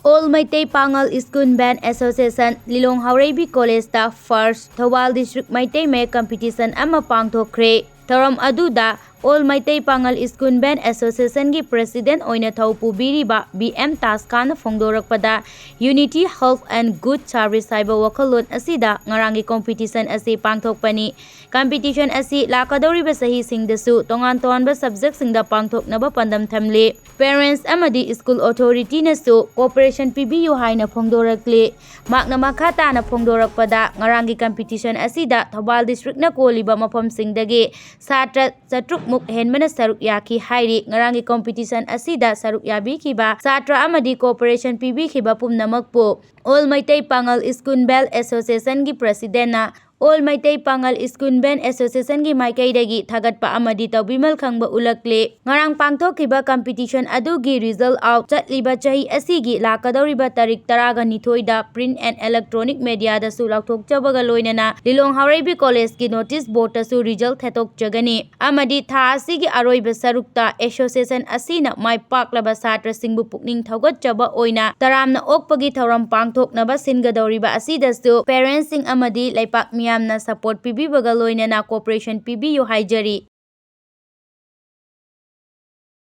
All Meitei Pangal School Band Association Lilong Haoreibi College ta First Thawal District Meitei Mayek Competition ama Pangthokhre. Tharam aduda All Meitei Pangal School Band Association gi President oina thau pubiriba BM Taskana Phongdorakpada Unity Health and Good Service haiba wakhalon asida ngarangi competition asi pangthokpani. Competition asi lakadoriba sahi singdasu tongan tonba subject singda pangthoknaba pandam thamle. Parents amadi school authority nasu cooperation PBU haina phongdorakle. Makna makhata na phongdorakpada ngarangi competition asida Thawal District na koliba mafam singdagi satra satruk muk henmana saruk yaki hairi ngarangi competition asida saruk yabi kiba satra amadi cooperation PB kiba pumnamakpo. All Meitei Pangal School Band Association gi President na All Meitei Pangal School Band Association gi Mayek dagi thagatpa amadi tawbimal khangba ulakle. Ngarang pangthokiba competition adugi result out chatliba chahi asigi lakadoriba tarik 12 da print and electronic media da su laukthokchabaga loinana Lilong Haoreibi College gi notice board da su result thetokjagani. Amadi tha asigi aroiba sarukta association asina mai paklaba satra singbu pukning thaugatchaba oina taramna okpagi thauram pangthoknaba singadoriba asidasu parents sing amadi laipak miyamna support PB baga loinana cooperation PBU haijari.